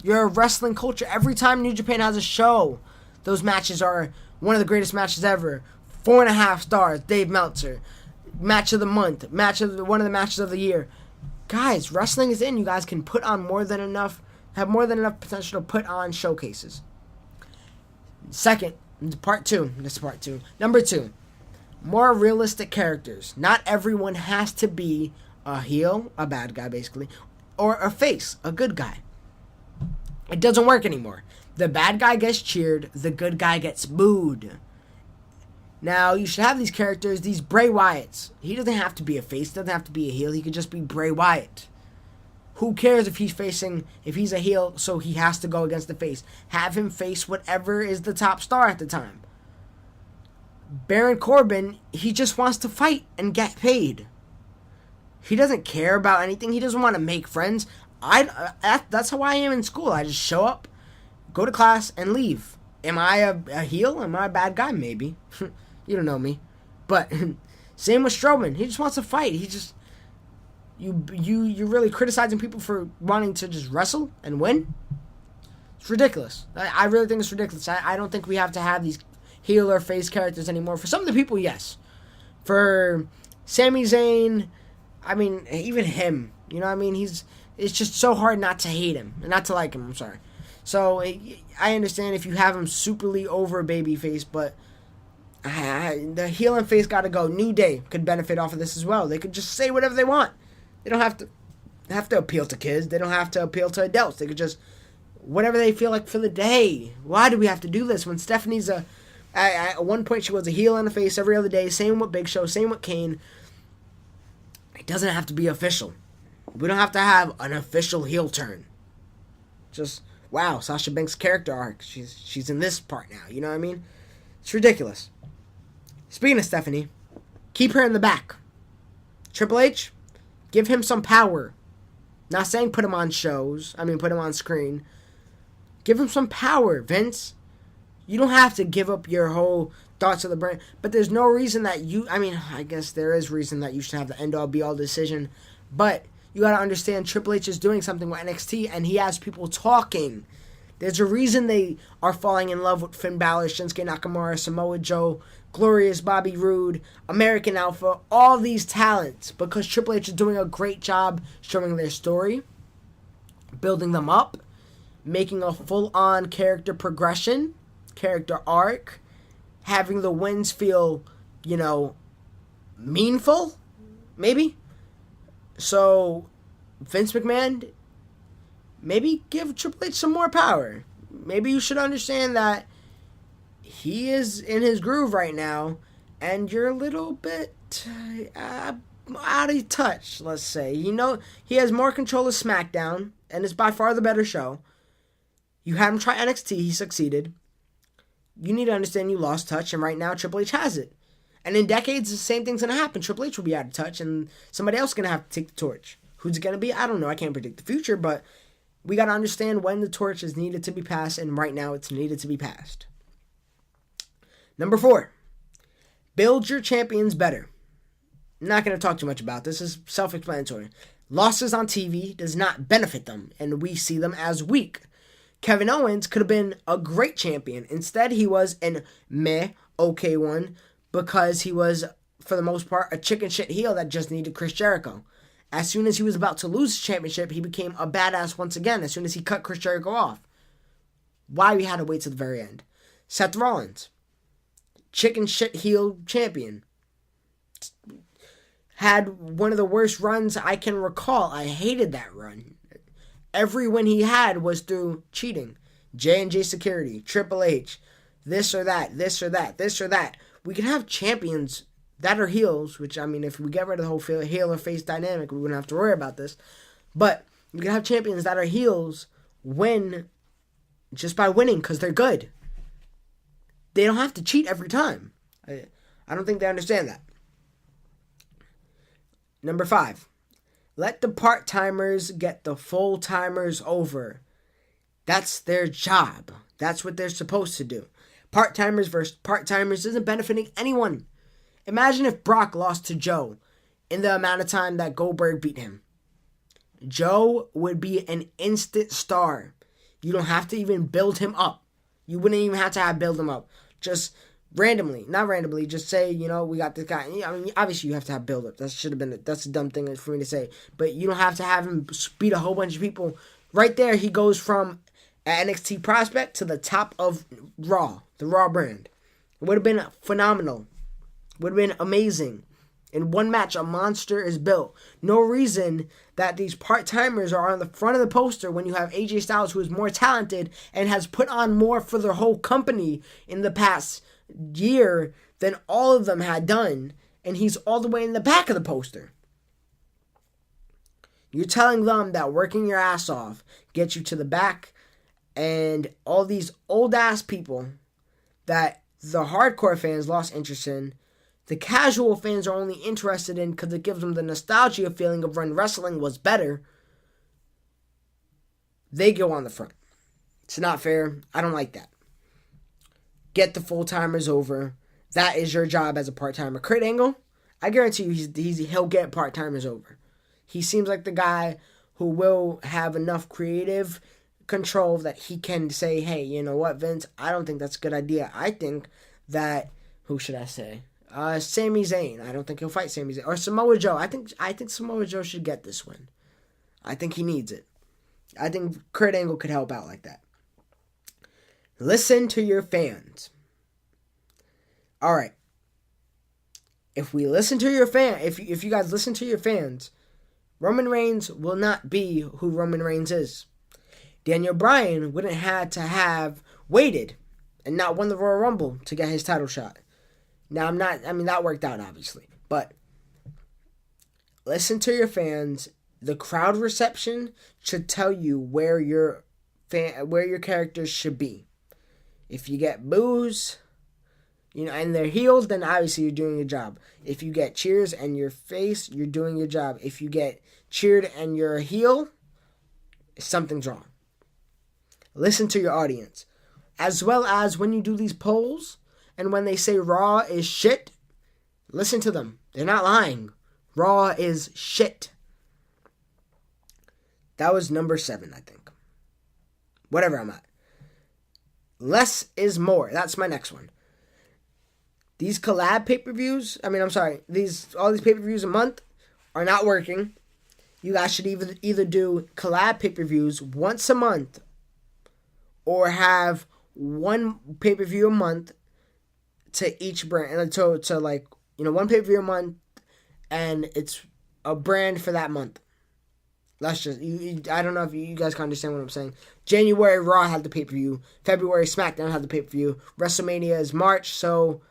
You're a wrestling culture. Every time New Japan has a show, those matches are one of the greatest matches ever. 4.5 stars, Dave Meltzer. Match of the month. One of the matches of the year. Guys, wrestling is in. You guys can put on have more than enough potential to put on showcases. Second, part 2. This is part 2. Number 2, more realistic characters. Not everyone has to be a heel, a bad guy basically, or a face, a good guy. It doesn't work anymore. The bad guy gets cheered, the good guy gets booed. Now, you should have these characters, these Bray Wyatts. He doesn't have to be a face, doesn't have to be a heel, he could just be Bray Wyatt. Who cares if he's a heel, so he has to go against the face? Have him face whatever is the top star at the time. Baron Corbin, he just wants to fight and get paid. He doesn't care about anything. He doesn't want to make friends. That's how I am in school. I just show up, go to class, and leave. Am I a heel? Am I a bad guy? Maybe. You don't know me. But same with Strowman. He just wants to fight. He just... You're really criticizing people for wanting to just wrestle and win? It's ridiculous. I really think it's ridiculous. I don't think we have to have these heel or face characters anymore. For some of the people, yes. For Sami Zayn, I mean, even him. It's just so hard not to hate him. And not to like him, I'm sorry. So, I understand if you have him superly over a babyface, but the heel and face gotta go. New Day could benefit off of this as well. They could just say whatever they want. They don't have to appeal to kids. They don't have to appeal to adults. They could just, whatever they feel like for the day. Why do we have to do this when Stephanie's at one point she was a heel and a face every other day. Same with Big Show, same with Kane. It doesn't have to be official. We don't have to have an official heel turn. Just, wow, Sasha Banks' character arc. She's in this part now. You know what I mean? It's ridiculous. Speaking of Stephanie, keep her in the back. Triple H, give him some power. Not saying put him on shows. Put him on screen. Give him some power, Vince. You don't have to give up your whole thoughts of the brand. But there's no reason that I guess there is reason that you should have the end-all, be-all decision. But you got to understand Triple H is doing something with NXT, and he has people talking. There's a reason they are falling in love with Finn Balor, Shinsuke Nakamura, Samoa Joe, Glorious Bobby Roode, American Alpha, all these talents, because Triple H is doing a great job showing their story, building them up, making a full-on character progression, character arc, having the wins feel, meaningful, maybe. So, Vince McMahon, maybe give Triple H some more power. Maybe you should understand that he is in his groove right now, and you're a little bit out of touch, let's say. He has more control of SmackDown, and it's by far the better show. You had him try NXT, he succeeded. You need to understand you lost touch, and right now Triple H has it. And in decades, the same thing's going to happen. Triple H will be out of touch, and somebody else is going to have to take the torch. Who's it going to be? I don't know. I can't predict the future, but we got to understand when the torch is needed to be passed, and right now it's needed to be passed. Number 4, build your champions better. I'm not going to talk too much about this. It's self-explanatory. Losses on TV does not benefit them, and we see them as weak. Kevin Owens could have been a great champion. Instead, he was an okay one because he was, for the most part, a chicken shit heel that just needed Chris Jericho. As soon as he was about to lose his championship, he became a badass once again as soon as he cut Chris Jericho off. Why we had to wait to the very end. Seth Rollins, chicken shit heel champion, had one of the worst runs I can recall. I hated that run. Every win he had was through cheating. J&J Security, Triple H, this or that, this or that, this or that. We can have champions that are heels, which, I mean, if we get rid of the whole heel or face dynamic, we wouldn't have to worry about this. But we can have champions that are heels win just by winning because they're good. They don't have to cheat every time. I don't think they understand that. Number 5, let the part-timers get the full-timers over. That's their job. That's what they're supposed to do. Part-timers versus part-timers isn't benefiting anyone. Imagine if Brock lost to Joe in the amount of time that Goldberg beat him. Joe would be an instant star. You don't have to even build him up. You wouldn't even have to build him up. Just not randomly, just say, we got this guy. I mean, obviously you have to have build up. That's a dumb thing for me to say. But you don't have to have him beat a whole bunch of people. Right there, he goes from an NXT prospect to the top of Raw, the Raw brand. It would have been phenomenal. Would have been amazing. In one match, a monster is built. No reason that these part-timers are on the front of the poster when you have AJ Styles, who is more talented and has put on more for the whole company in the past year than all of them had done, and he's all the way in the back of the poster. You're telling them that working your ass off gets you to the back, and all these old-ass people that the hardcore fans lost interest in, the casual fans are only interested in because it gives them the nostalgia feeling of when wrestling was better. They go on the front. It's not fair. I don't like that. Get the full-timers over. That is your job as a part-timer. Kurt Angle, I guarantee you he'll get part-timers over. He seems like the guy who will have enough creative control that he can say, hey, you know what, Vince? I don't think that's a good idea. I think that, who should I say? Sami Zayn. I don't think he'll fight Sami Zayn. Or Samoa Joe. I think Samoa Joe should get this win. I think he needs it. I think Kurt Angle could help out like that. Listen to your fans. Alright. If we listen to your if you guys listen to your fans, Roman Reigns will not be who Roman Reigns is. Daniel Bryan wouldn't have to have waited and not won the Royal Rumble to get his title shot. Now, that worked out, obviously. But listen to your fans. The crowd reception should tell you where your characters should be. If you get boos, and they're healed, then obviously you're doing your job. If you get cheers and your face, you're doing your job. If you get cheered and you're a heel, something's wrong. Listen to your audience. As well as when you do these polls, and when they say Raw is shit, listen to them. They're not lying. Raw is shit. That was number 7, I think. Whatever I'm at. Less is more. That's my next one. These collab pay-per-views, all these pay-per-views a month are not working. You guys should either do collab pay-per-views once a month or have one pay-per-view a month to each brand, and to one pay-per-view a month, and it's a brand for that month. That's just, I don't know if you guys can understand what I'm saying. January, Raw had the pay-per-view. February, SmackDown had the pay-per-view. WrestleMania is March, so,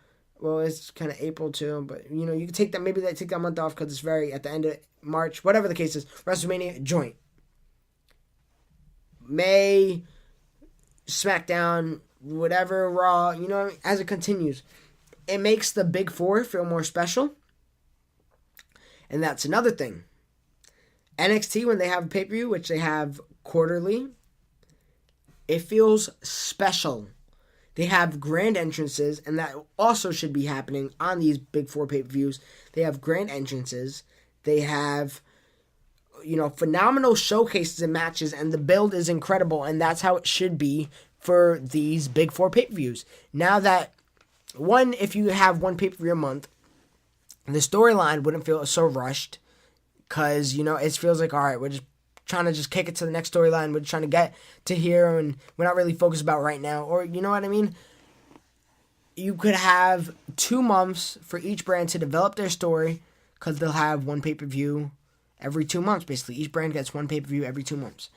it's kind of April too, but, you can take that, maybe they take that month off because it's very at the end of March, whatever the case is. WrestleMania, joint. May, SmackDown, whatever, Raw, as it continues. It makes the big four feel more special. And that's another thing. NXT, when they have a pay-per-view, which they have quarterly, it feels special. They have grand entrances, and that also should be happening on these big four pay-per-views. They have grand entrances. They have, phenomenal showcases and matches, and the build is incredible, and that's how it should be for these big four pay-per-views. Now that, if you have one pay-per-view a month, the storyline wouldn't feel so rushed, because, it feels like, all right, we're just trying to just kick it to the next storyline. We're trying to get to here, and we're not really focused about right now. Or, you know what I mean? You could have 2 months for each brand to develop their story, because they'll have one pay-per-view every 2 months, basically. Each brand gets one pay-per-view every 2 months.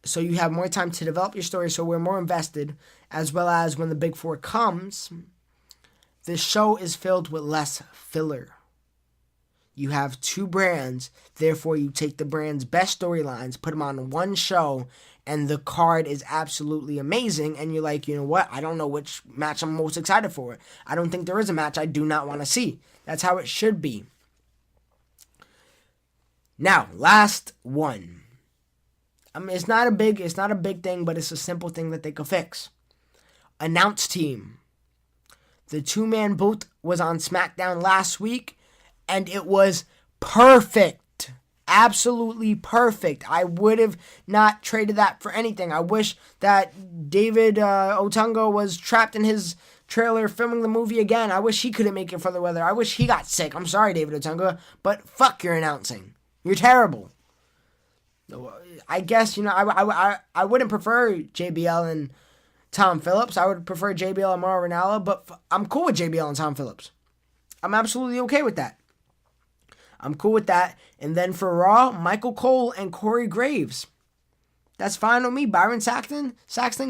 So you have more time to develop your story, so we're more invested, as well as when the Big Four comes, the show is filled with less filler. You have 2 brands, therefore you take the brand's best storylines, put them on one show, and the card is absolutely amazing, and you're like, you know what, I don't know which match I'm most excited for. I don't think there is a match I do not want to see. That's how it should be. Now, last one. It's not a big thing, but it's a simple thing that they could fix. Announce team. The 2-man booth was on SmackDown last week, and it was perfect. Absolutely perfect. I would have not traded that for anything. I wish that David Otunga was trapped in his trailer filming the movie again. I wish he couldn't make it for the weather. I wish he got sick. I'm sorry, David Otunga, but fuck your announcing. You're terrible. I guess, I wouldn't prefer JBL and Tom Phillips. I would prefer JBL and Mauro Ranallo, but I'm cool with JBL and Tom Phillips. I'm absolutely okay with that. I'm cool with that. And then for Raw, Michael Cole and Corey Graves. That's fine with me. Byron Saxton,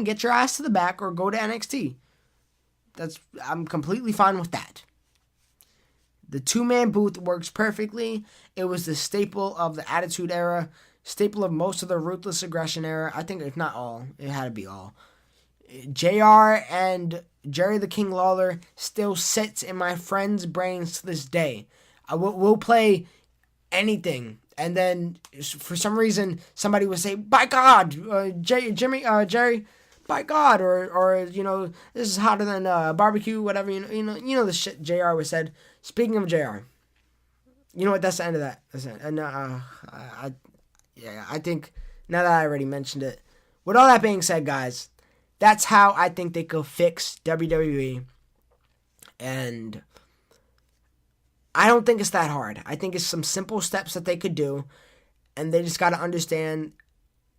get your ass to the back or go to NXT. I'm completely fine with that. The 2-man booth works perfectly. It was the staple of the Attitude Era, staple of most of the Ruthless Aggression Era. I think, if not all, it had to be all. JR and Jerry the King Lawler still sits in my friends' brains to this day. We'll play anything, and then for some reason somebody would say, "By God, Jerry, by God," or this is hotter than barbecue, whatever. You know the shit JR was said. Speaking of JR, you know what? That's the end of that. That's it. And I think now that I already mentioned it. With all that being said, guys, that's how I think they could fix WWE, and I don't think it's that hard. I think it's some simple steps that they could do, and they just got to understand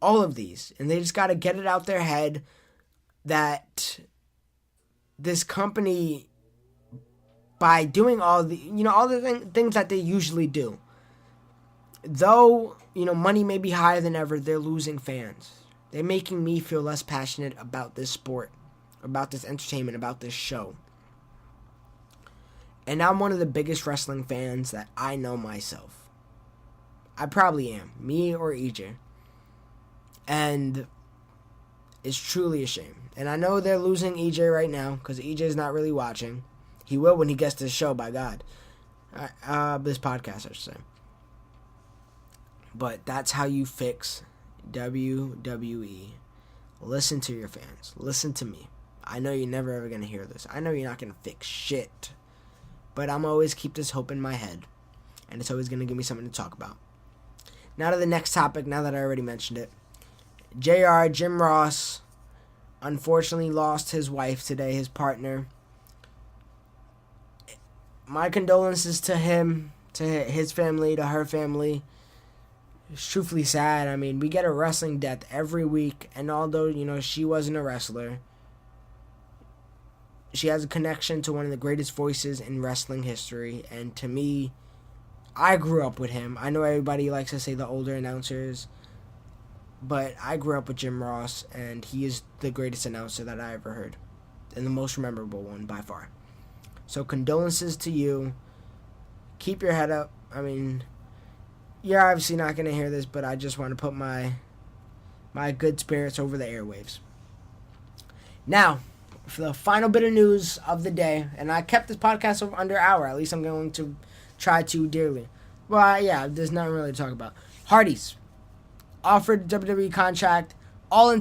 all of these, and they just got to get it out their head that this company, by doing all the things that they usually do, though money may be higher than ever, they're losing fans. They're making me feel less passionate about this sport, about this entertainment, about this show. And I'm one of the biggest wrestling fans that I know myself. I probably am. Me or EJ. And it's truly a shame. And I know they're losing EJ right now, because EJ's not really watching. He will when he gets to the show, by God. This podcast, I should say. But that's how you fix WWE. Listen to your fans. Listen to me. I know you're never ever going to hear this. I know you're not going to fix shit. But I'm always keep this hope in my head. And it's always going to give me something to talk about. Now to the next topic, now that I already mentioned it. Jim Ross, unfortunately lost his wife today, his partner. My condolences to him, to his family, to her family. It's truthfully sad. I mean, we get a wrestling death every week, and although, she wasn't a wrestler, she has a connection to one of the greatest voices in wrestling history, and to me, I grew up with him. I know everybody likes to say the older announcers, but I grew up with Jim Ross, and he is the greatest announcer that I ever heard, and the most memorable one by far. So condolences to you. Keep your head up. I mean, you're obviously not going to hear this, but I just want to put my good spirits over the airwaves. Now, for the final bit of news of the day, and I kept this podcast over under an hour. At least I'm going to try to dearly. Well, yeah, there's nothing really to talk about. Hardy's offered WWE contract. All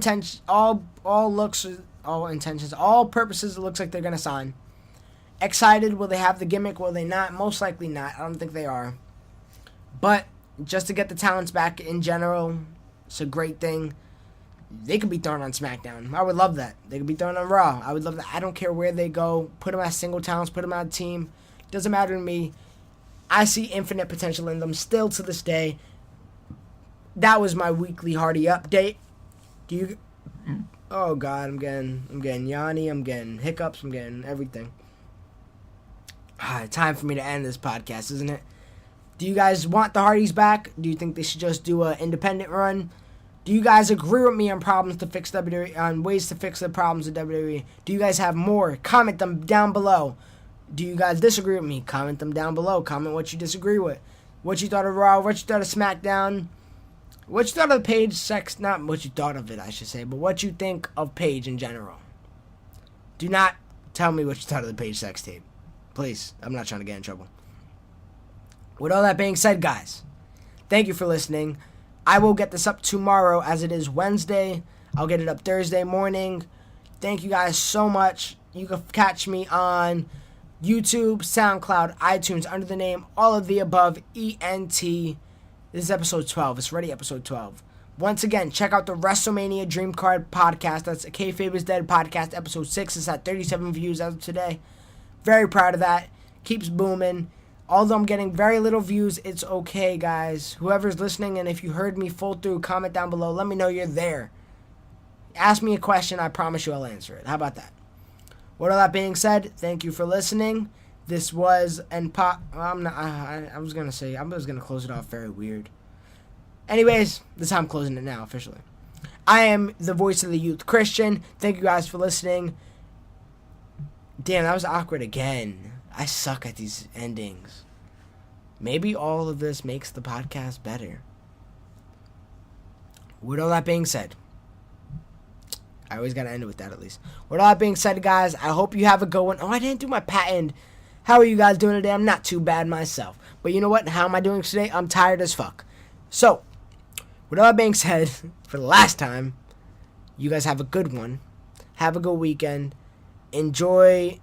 looks all intentions, all purposes, it looks like they're going to sign. Excited, will they have the gimmick? Will they not? Most likely not. I don't think they are. But just to get the talents back in general, it's a great thing. They could be thrown on SmackDown. I would love that. They could be thrown on Raw. I would love that. I don't care where they go. Put them as single talents. Put them on a team. Doesn't matter to me. I see infinite potential in them still to this day. That was my weekly Hardy update. Oh God, I'm getting yawny. I'm getting hiccups. I'm getting everything. Time for me to end this podcast, isn't it? Do you guys want the Hardys back? Do you think they should just do an independent run? Do you guys agree with me on problems to fix WWE, on ways to fix the problems of WWE? Do you guys have more? Comment them down below. Do you guys disagree with me? Comment them down below. Comment what you disagree with. What you thought of Raw, what you thought of SmackDown, what you thought of Paige sex, not what you thought of it, I should say, but what you think of Paige in general. Do not tell me what you thought of the Paige sex tape. Please, I'm not trying to get in trouble. With all that being said, guys, thank you for listening. I will get this up tomorrow as it is Wednesday. I'll get it up Thursday morning. Thank you guys so much. You can catch me on YouTube, SoundCloud, iTunes under the name AllOfTheAboveEnt. This is episode 12. It's already episode 12. Once again, check out the WrestleMania Dream Card podcast. That's a Kayfabe Is Dead podcast. Episode 6 is at 37 views as of today. Very proud of that. Keeps booming. Although I'm getting very little views, it's okay, guys. Whoever's listening, and if you heard me full through, comment down below. Let me know you're there. Ask me a question. I promise you I'll answer it. How about that? With all that being said, thank you for listening. This was I was going to close it off very weird. Anyways, this is how I'm closing it now, officially. I am the voice of the youth, Christian. Thank you guys for listening. Damn, that was awkward again. I suck at these endings. Maybe all of this makes the podcast better. With all that being said, I always gotta end it with that at least. With all that being said, guys, I hope you have a good one. Oh, I didn't do my patent. How are you guys doing today? I'm not too bad myself. But you know what? How am I doing today? I'm tired as fuck. So, with all that being said, for the last time, you guys have a good one. Have a good weekend. Enjoy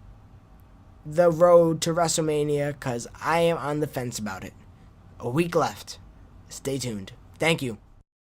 the road to WrestleMania, because I am on the fence about it. A week left. Stay tuned. Thank you.